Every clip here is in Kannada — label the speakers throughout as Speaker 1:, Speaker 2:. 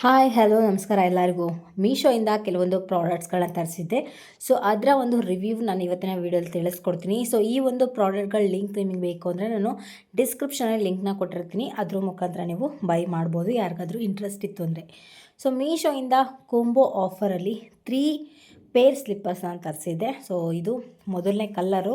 Speaker 1: ಹಾಯ್ ಹಲೋ ನಮಸ್ಕಾರ ಎಲ್ಲರಿಗೂ. ಮೀಶೋಯಿಂದ ಕೆಲವೊಂದು ಪ್ರಾಡಕ್ಟ್ಸ್ಗಳನ್ನ ತರಿಸಿದ್ದೆ. ಸೊ ಅದರ ಒಂದು ರಿವ್ಯೂ ನಾನು ಇವತ್ತಿನ ವೀಡಿಯೋದಲ್ಲಿ ತಿಳಿಸ್ಕೊಡ್ತೀನಿ. ಸೊ ಈ ಒಂದು ಪ್ರಾಡಕ್ಟ್ಗಳ ಲಿಂಕ್ ನಿಮಗೆ ಬೇಕು ಅಂದರೆ ನಾನು ಡಿಸ್ಕ್ರಿಪ್ಷನಲ್ಲಿ ಲಿಂಕ್ನ ಕೊಟ್ಟಿರ್ತೀನಿ. ಅದ್ರ ಮುಖಾಂತರ ನೀವು ಬೈ ಮಾಡ್ಬೋದು ಯಾರಿಗಾದರೂ ಇಂಟ್ರೆಸ್ಟ್ ಇತ್ತು ಅಂದರೆ. ಸೊ ಮೀಶೋಯಿಂದ ಕೋಂಬೋ ಆಫರಲ್ಲಿ 3 ಪೇರ್ ಸ್ಲಿಪ್ಪರ್ಸ್ನ ತರಿಸಿದ್ದೆ. ಸೊ ಇದು ಮೊದಲನೇ ಕಲ್ಲರು.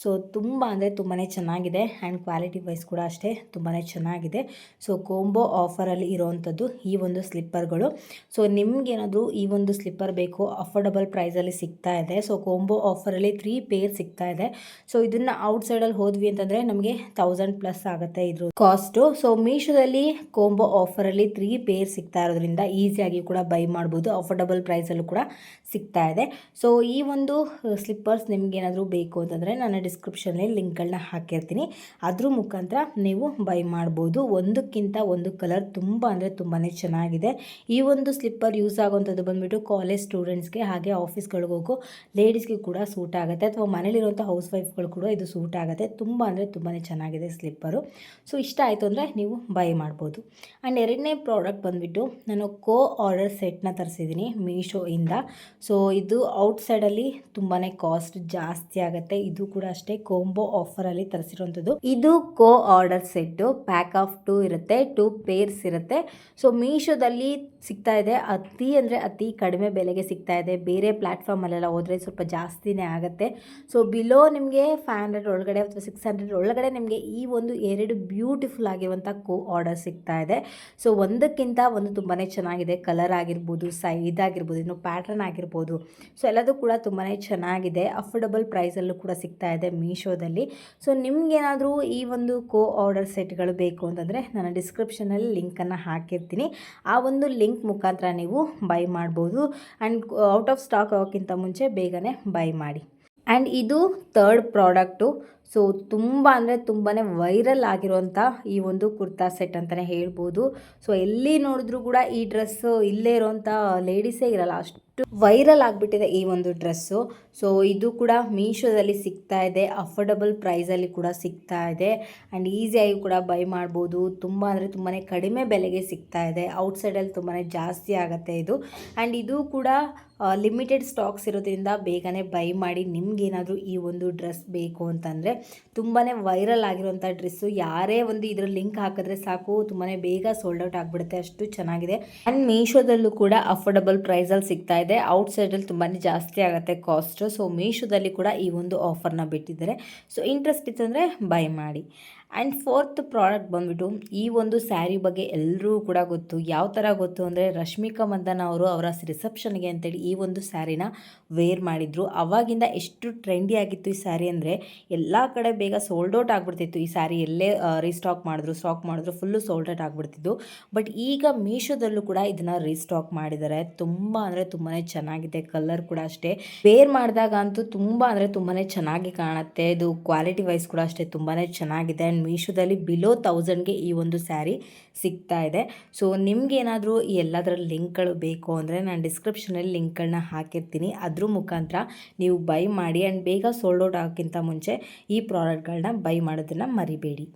Speaker 1: ಸೊ ತುಂಬ ಅಂದರೆ ತುಂಬಾ ಚೆನ್ನಾಗಿದೆ ಆ್ಯಂಡ್ ಕ್ವಾಲಿಟಿ ವೈಸ್ ಕೂಡ ಅಷ್ಟೇ ತುಂಬಾ ಚೆನ್ನಾಗಿದೆ. ಸೊ ಕೋಂಬೋ ಆಫರಲ್ಲಿ ಇರೋವಂಥದ್ದು ಈ ಒಂದು ಸ್ಲಿಪ್ಪರ್ಗಳು. ಸೊ ನಿಮಗೇನಾದರೂ ಈ ಒಂದು ಸ್ಲಿಪ್ಪರ್ ಬೇಕು, ಅಫೋರ್ಡಬಲ್ ಪ್ರೈಸಲ್ಲಿ ಸಿಗ್ತಾ ಇದೆ. ಸೊ ಕೋಂಬೋ ಆಫರಲ್ಲಿ 3 ಪೇರ್ ಸಿಗ್ತಾ ಇದೆ. ಸೊ ಇದನ್ನು ಔಟ್ಸೈಡಲ್ಲಿ ಹೋದ್ವಿ ಅಂತಂದರೆ ನಮಗೆ 1000+ ಆಗುತ್ತೆ ಇದ್ರ ಕಾಸ್ಟು. ಸೊ ಮೀಶೋದಲ್ಲಿ ಕೋಂಬೋ ಆಫರಲ್ಲಿ 3 ಪೇರ್ ಸಿಗ್ತಾ ಇರೋದ್ರಿಂದ ಈಸಿಯಾಗಿ ಕೂಡ ಬೈ ಮಾಡ್ಬೋದು, ಅಫೋರ್ಡಬಲ್ ಪ್ರೈಸಲ್ಲೂ ಕೂಡ ಸಿಗ್ತಾ ಇದೆ. ಸೊ ಈ ಒಂದು ಸ್ಲಿಪ್ಪರ್ಸ್ ನಿಮಗೇನಾದರೂ ಬೇಕು ಅಂತಂದರೆ ನಾನು ಡಿಸ್ಕ್ರಿಪ್ಷನಲ್ಲಿ ಲಿಂಕ್ಗಳನ್ನ ಹಾಕಿರ್ತೀನಿ. ಅದ್ರ ಮುಖಾಂತರ ನೀವು ಬೈ ಮಾಡ್ಬೋದು. ಒಂದಕ್ಕಿಂತ ಒಂದು ಕಲರ್ ತುಂಬ ಅಂದರೆ ತುಂಬಾ ಚೆನ್ನಾಗಿದೆ. ಈ ಒಂದು ಸ್ಲಿಪ್ಪರ್ ಯೂಸ್ ಆಗೋವಂಥದ್ದು ಬಂದುಬಿಟ್ಟು ಕಾಲೇಜ್ ಸ್ಟೂಡೆಂಟ್ಸ್ಗೆ, ಹಾಗೆ ಆಫೀಸ್ಗಳಿಗೆ ಹೋಗೋ ಲೇಡೀಸ್ಗೆ ಕೂಡ ಸೂಟ್ ಆಗುತ್ತೆ, ಅಥವಾ ಮನೇಲಿರುವಂಥ ಹೌಸ್ ವೈಫ್ಗಳು ಕೂಡ ಇದು ಸೂಟ್ ಆಗುತ್ತೆ. ತುಂಬ ಅಂದರೆ ತುಂಬಾ ಚೆನ್ನಾಗಿದೆ ಸ್ಲಿಪ್ಪರು. ಸೊ ಇಷ್ಟ ಆಯಿತು ಅಂದರೆ ನೀವು ಬೈ ಮಾಡ್ಬೋದು. ಆ್ಯಂಡ್ ಎರಡನೇ ಪ್ರಾಡಕ್ಟ್ ಬಂದುಬಿಟ್ಟು ನಾನು ಕೋ ಆರ್ಡರ್ ಸೆಟ್ನ ತರಿಸಿದ್ದೀನಿ ಮೀಶೋಯಿಂದ. ಸೊ ಇದು ಔಟ್ಸೈಡಲ್ಲಿ ತುಂಬಾ ಕಾಸ್ಟ್ ಜಾಸ್ತಿ ಆಗುತ್ತೆ. ಇದು ಕೂಡ ಅಷ್ಟೇ ಕೋಂಬೋ ಆಫರಲ್ಲಿ ತರಿಸಿರುವಂಥದ್ದು. ಇದು ಕೋ ಆರ್ಡರ್ ಸೆಟ್ಟು, ಪ್ಯಾಕ್ ಆಫ್ 2 ಇರುತ್ತೆ, 2 ಪೇರ್ಸ್ ಇರುತ್ತೆ. ಸೊ ಮೀಶೋದಲ್ಲಿ ಸಿಗ್ತಾ ಇದೆ, ಅತಿ ಕಡಿಮೆ ಬೆಲೆಗೆ ಸಿಗ್ತಾ ಇದೆ. ಬೇರೆ ಪ್ಲ್ಯಾಟ್ಫಾರ್ಮಲ್ಲೆಲ್ಲ ಹೋದರೆ ಸ್ವಲ್ಪ ಜಾಸ್ತಿನೇ ಆಗುತ್ತೆ. ಸೊ ಬಿಲೋ ನಿಮಗೆ 500 ಒಳಗಡೆ ಅಥವಾ 600 ಒಳಗಡೆ ನಿಮಗೆ ಈ ಒಂದು 2 ಬ್ಯೂಟಿಫುಲ್ ಆಗಿರುವಂಥ ಕೋ ಆರ್ಡರ್ ಸಿಗ್ತಾ ಇದೆ. ಸೊ ಒಂದಕ್ಕಿಂತ ಒಂದು ತುಂಬಾ ಚೆನ್ನಾಗಿದೆ. ಕಲರ್ ಆಗಿರ್ಬೋದು, ಇದಾಗಿರ್ಬೋದು, ಇನ್ನು ಪ್ಯಾಟ್ರನ್ ಆಗಿರ್ಬೋದು, ಸೊ ಎಲ್ಲದೂ ಕೂಡ ತುಂಬಾ ಚೆನ್ನಾಗಿದೆ. ಅಫೋರ್ಡಬಲ್ ಪ್ರೈಸಲ್ಲೂ ಕೂಡ ಸಿಗ್ತಾ ಇದೆ ಮೀಶೋದಲ್ಲಿ. ಸೊ ನಿಮಗೇನಾದರೂ ಈ ಒಂದು ಕೋ ಆರ್ಡರ್ ಸೆಟ್ಗಳು ಬೇಕು ಅಂತಂದರೆ ನಾನು ಡಿಸ್ಕ್ರಿಪ್ಷನಲ್ಲಿ ಲಿಂಕನ್ನು ಹಾಕಿರ್ತೀನಿ. ಆ ಒಂದು ಲಿಂಕ್ ಮುಖಾಂತರ ನೀವು ಬೈ ಮಾಡ್ಬೋದು. ಆ್ಯಂಡ್ ಔಟ್ ಆಫ್ ಸ್ಟಾಕ್ ಆಗೋಕ್ಕಿಂತ ಮುಂಚೆ ಬೇಗನೆ ಬೈ ಮಾಡಿ. ಆ್ಯಂಡ್ ಇದು 3rd ಪ್ರಾಡಕ್ಟು. ಸೊ ತುಂಬ ಅಂದರೆ ತುಂಬಾ ವೈರಲ್ ಆಗಿರೋಂಥ ಈ ಒಂದು ಕುರ್ತಾ ಸೆಟ್ ಅಂತಲೇ ಹೇಳ್ಬೋದು. ಸೊ ಎಲ್ಲಿ ನೋಡಿದ್ರೂ ಕೂಡ ಈ ಡ್ರೆಸ್ಸು ಇಲ್ಲೇ ಇರೋಂಥ ಲೇಡೀಸೇ ಇರಲ್ಲ, ಅಷ್ಟು ವೈರಲ್ ಆಗಿಬಿಟ್ಟಿದೆ ಈ ಒಂದು ಡ್ರೆಸ್ಸು. ಸೊ ಇದು ಕೂಡ ಮೀಶೋದಲ್ಲಿ ಸಿಗ್ತಾ ಇದೆ, ಅಫೋರ್ಡಬಲ್ ಪ್ರೈಸಲ್ಲಿ ಕೂಡ ಸಿಗ್ತಾ ಇದೆ. ಆ್ಯಂಡ್ ಈಸಿಯಾಗಿ ಕೂಡ ಬೈ ಮಾಡ್ಬೋದು. ತುಂಬ ಅಂದರೆ ತುಂಬಾ ಕಡಿಮೆ ಬೆಲೆಗೆ ಸಿಗ್ತಾ ಇದೆ. ಔಟ್ಸೈಡಲ್ಲಿ ತುಂಬಾ ಜಾಸ್ತಿ ಆಗುತ್ತೆ ಇದು. ಆ್ಯಂಡ್ ಇದು ಕೂಡ ಲಿಮಿಟೆಡ್ ಸ್ಟಾಕ್ಸ್ ಇರೋದ್ರಿಂದ ಬೇಗನೆ ಬೈ ಮಾಡಿ. ನಿಮಗೇನಾದರೂ ಈ ಒಂದು ಡ್ರೆಸ್ ಬೇಕು ಅಂತಂದರೆ, ತುಂಬಾ ವೈರಲ್ ಆಗಿರುವಂಥ ಡ್ರೆಸ್ಸು, ಯಾರೇ ಒಂದು ಇದರ ಲಿಂಕ್ ಹಾಕಿದ್ರೆ ಸಾಕು ತುಂಬಾ ಬೇಗ ಸೋಲ್ಡ್ ಔಟ್ ಆಗಿಬಿಡುತ್ತೆ, ಅಷ್ಟು ಚೆನ್ನಾಗಿದೆ. ಆ್ಯಂಡ್ ಮೀಶೋದಲ್ಲೂ ಕೂಡ ಅಫೋರ್ಡಬಲ್ ಪ್ರೈಸಲ್ಲಿ ಸಿಗ್ತಾ ಇದೆ. ಔಟ್ಸೈಡಲ್ಲಿ ತುಂಬಾ ಜಾಸ್ತಿ ಆಗುತ್ತೆ ಕಾಸ್ಟು. ಸೊ ಮೀಶೋದಲ್ಲಿ ಕೂಡ ಈ ಒಂದು ಆಫರ್ನ ಬಿಟ್ಟಿದ್ದಾರೆ. ಸೊ ಇಂಟ್ರೆಸ್ಟ್ ಇತ್ತು ಅಂದರೆ ಬೈ ಮಾಡಿ. ಆ್ಯಂಡ್ 4th ಪ್ರಾಡಕ್ಟ್ ಬಂದುಬಿಟ್ಟು ಈ ಒಂದು ಸ್ಯಾರಿ ಬಗ್ಗೆ ಎಲ್ಲರೂ ಕೂಡ ಗೊತ್ತು. ಯಾವ ಥರ ಗೊತ್ತು ಅಂದರೆ, ರಶ್ಮಿಕಾ ಮಂದಣ್ಣ ಅವರು ಅವರ ರಿಸೆಪ್ಷನ್ಗೆ ಅಂತೇಳಿ ಈ ಒಂದು ಸ್ಯಾರಿನ ವೇರ್ ಮಾಡಿದರು. ಆವಾಗಿಂದ ಎಷ್ಟು ಟ್ರೆಂಡಿ ಆಗಿತ್ತು ಈ ಸ್ಯಾರಿ ಅಂದರೆ, ಎಲ್ಲ ಕಡೆ ಬೇಗ ಸೋಲ್ಡ್ ಔಟ್ ಆಗಿಬಿಡ್ತಿತ್ತು. ಈ ಸ್ಯಾರಿ ಎಲ್ಲೇ ಸ್ಟಾಕ್ ಮಾಡಿದ್ರು ಫುಲ್ಲು ಸೋಲ್ಡ್ ಔಟ್ ಆಗಿಬಿಡ್ತಿದ್ದು. ಬಟ್ ಈಗ ಮೀಶೋದಲ್ಲೂ ಕೂಡ ಇದನ್ನು ರೀಸ್ಟಾಕ್ ಮಾಡಿದ್ದಾರೆ. ತುಂಬ ಅಂದರೆ ತುಂಬಾ ಚೆನ್ನಾಗಿದೆ. ಕಲರ್ ಕೂಡ ಅಷ್ಟೇ, ವೇರ್ ಮಾಡಿದಾಗ ಅಂತೂ ತುಂಬ ಅಂದರೆ ತುಂಬಾ ಚೆನ್ನಾಗಿ ಕಾಣುತ್ತೆ. ಇದು ಕ್ವಾಲಿಟಿ ವೈಸ್ ಕೂಡ ಅಷ್ಟೇ ತುಂಬಾ ಚೆನ್ನಾಗಿದೆ. ಆ್ಯಂಡ್ ಮೀಶೋದಲ್ಲಿ ಬಿಲೋ 1000ಗೆ ಈ ಒಂದು ಸ್ಯಾರಿ ಸಿಗ್ತಾ ಇದೆ. ಸೊ ನಿಮಗೇನಾದರೂ ಈ ಎಲ್ಲದರ ಲಿಂಕ್ಗಳು ಬೇಕು ಅಂದರೆ ನಾನು ಡಿಸ್ಕ್ರಿಪ್ಷನಲ್ಲಿ ಲಿಂಕ್ಗಳನ್ನ ಹಾಕಿರ್ತೀನಿ. ಅದ್ರ ಮುಖಾಂತರ ನೀವು ಬೈ ಮಾಡಿ. ಆ್ಯಂಡ್ ಬೇಗ ಸೋಲ್ಡ್ ಔಟ್ ಆಗೋಕ್ಕಿಂತ ಮುಂಚೆ ಈ ಪ್ರಾಡಕ್ಟ್ಗಳನ್ನ ಬೈ ಮಾಡೋದನ್ನು ಮರಿಬೇಡಿ.